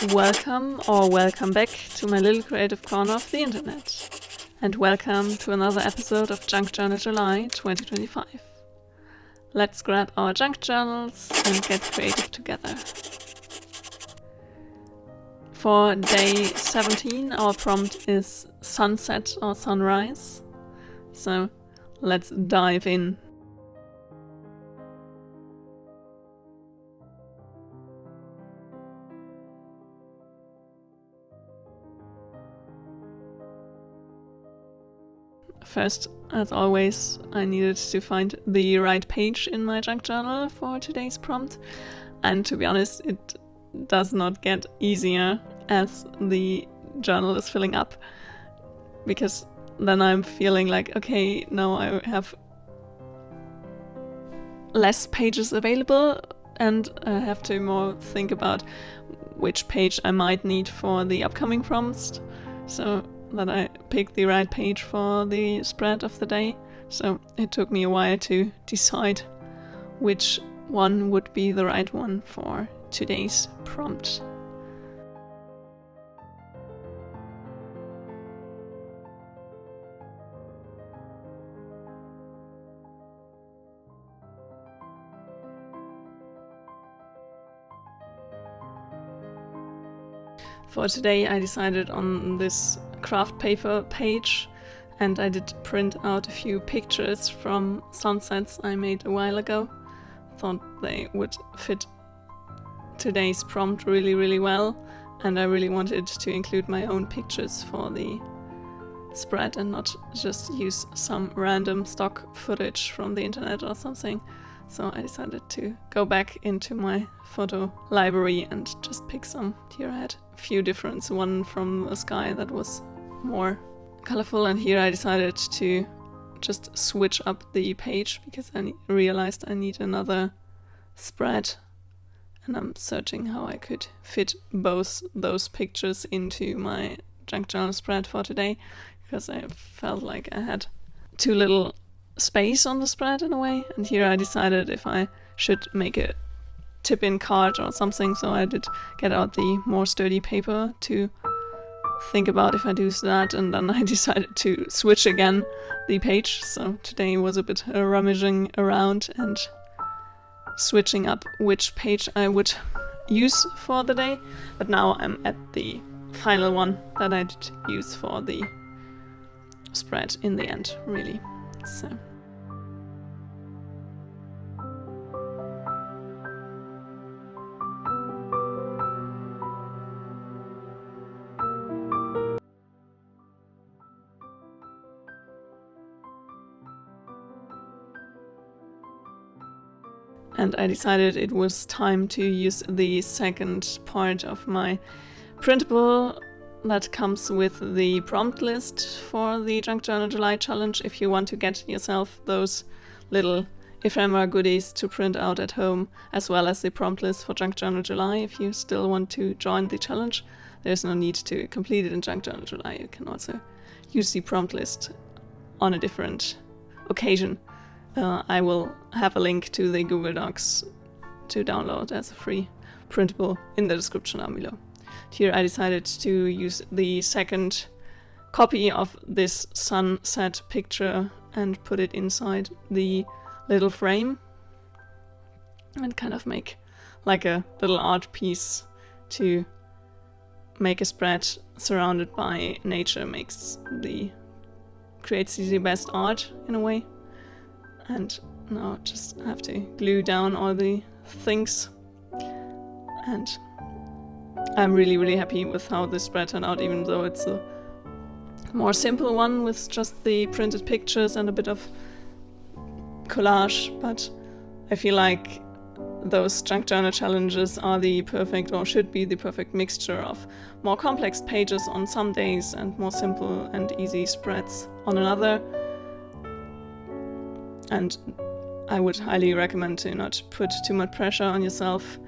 Welcome or welcome back to my little creative corner of the internet. And welcome to another episode of Junk Journal July 2025. Let's grab our junk journals and get creative together. For day 17, our prompt is sunset or sunrise. So let's dive in. First, as always, I needed to find the right page in my junk journal for today's prompt. And to be honest, it does not get easier as the journal is filling up. Because then I'm feeling like, okay, now I have less pages available and I have to more think about which page I might need for the upcoming prompts. So that I picked the right page for the spread of the day. So it took me a while to decide which one would be the right one for today's prompt. For today I decided on this craft paper page, and I did print out a few pictures from sunsets I made a while ago. Thought they would fit today's prompt really well, and I really wanted to include my own pictures for the spread and not just use some random stock footage from the internet or something. So I decided to go back into my photo library and just pick some. Here I had a few different, one from the sky that was more colorful, and here I decided to just switch up the page because I realized I need another spread, and I'm searching how I could fit both those pictures into my junk journal spread for today, because I felt like I had too little space on the spread in a way. And here I decided if I should make a tip-in card or something, so I did get out the more sturdy paper to think about if I do that, and then I decided to switch again the page. So today was a bit rummaging around and switching up which page I would use for the day, but now I'm at the final one that I did use for the spread in the end, really. So and I decided it was time to use the second part of my printable that comes with the prompt list for the Junk Journal July challenge. If you want to get yourself those little ephemera goodies to print out at home, as well as the prompt list for Junk Journal July, if you still want to join the challenge, there's no need to complete it in Junk Journal July. You can also use the prompt list on a different occasion. I will have a link to the Google Docs to download as a free printable in the description down below. Here I decided to use the second copy of this sunset picture and put it inside the little frame and kind of make like a little art piece to make a spread surrounded by nature creates the best art in a way. And now just have to glue down all the things, and I'm really happy with how this spread turned out, even though it's a more simple one with just the printed pictures and a bit of collage. But I feel like those junk journal challenges are the perfect, or should be the perfect mixture of more complex pages on some days and more simple and easy spreads on another. And I would highly recommend to not put too much pressure on yourself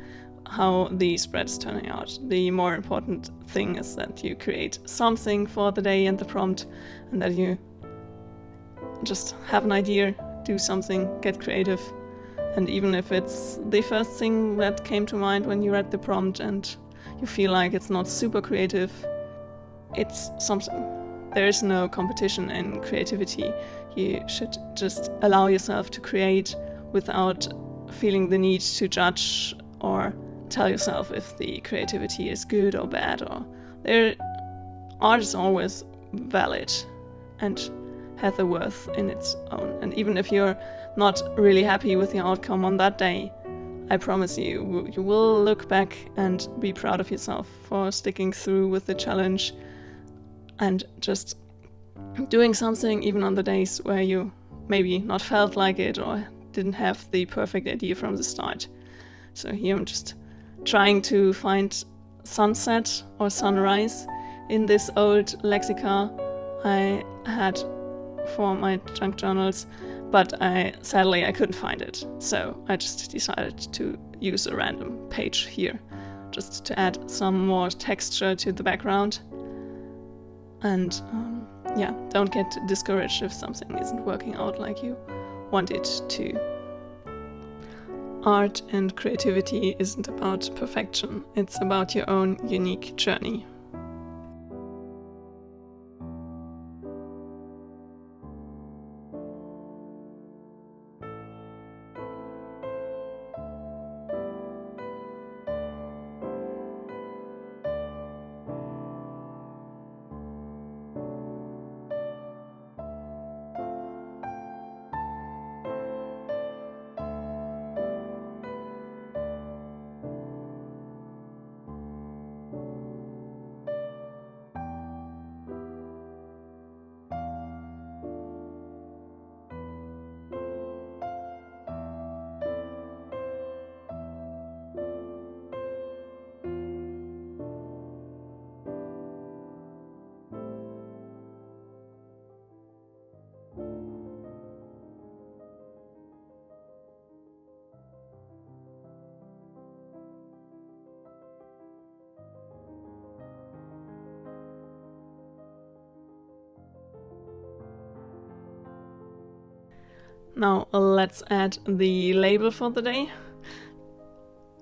how the spread is turning out. The more important thing is that you create something for the day and the prompt, and that you just have an idea, do something, get creative. And even if it's the first thing that came to mind when you read the prompt and you feel like it's not super creative, it's something. There is no competition in creativity. You should just allow yourself to create without feeling the need to judge or tell yourself if the creativity is good or bad. Or art is always valid and has a worth in its own. And even if you're not really happy with the outcome on that day, I promise you will look back and be proud of yourself for sticking through with the challenge and just doing something even on the days where you maybe not felt like it or didn't have the perfect idea from the start. So here I'm just trying to find sunset or sunrise in this old lexica I had for my junk journals, but sadly I couldn't find it. So I just decided to use a random page here, just to add some more texture to the background. And yeah, don't get discouraged if something isn't working out like you want it to. Art and creativity isn't about perfection, it's about your own unique journey. Now let's add the label for the day.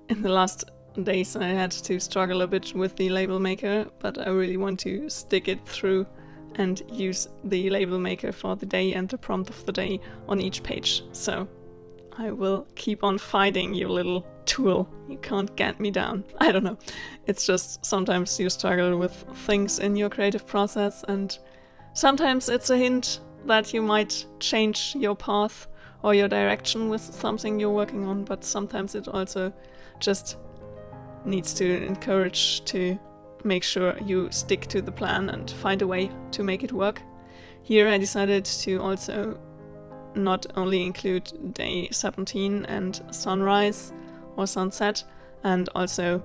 In the last days I had to struggle a bit with the label maker, but I really want to stick it through and use the label maker for the day and the prompt of the day on each page. So I will keep on fighting, you little tool. You can't get me down. I don't know. It's just sometimes you struggle with things in your creative process, and sometimes it's a hint that you might change your path or your direction with something you're working on, but sometimes it also just needs to encourage to make sure you stick to the plan and find a way to make it work. Here I decided to also not only include day 17 and sunrise or sunset, and also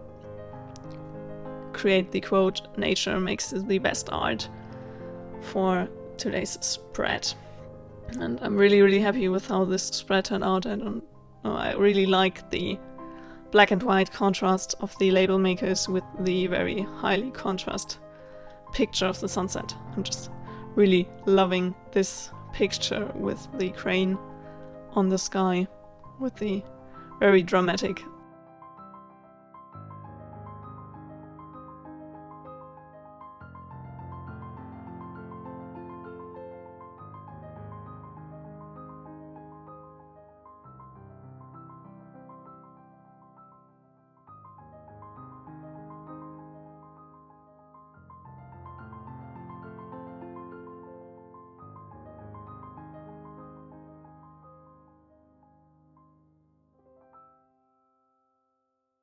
create the quote, "Nature makes the best art," for today's spread. And I'm really happy with how this spread turned out. I really like the black and white contrast of the label makers with the very highly contrast picture of the sunset. I'm just really loving this picture with the crane on the sky, with the very dramatic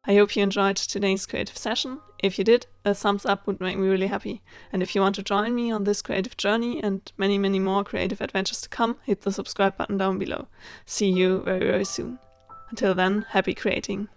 I hope you enjoyed today's creative session. If you did, a thumbs up would make me really happy. And if you want to join me on this creative journey and many more creative adventures to come, hit the subscribe button down below. See you very soon. Until then, happy creating.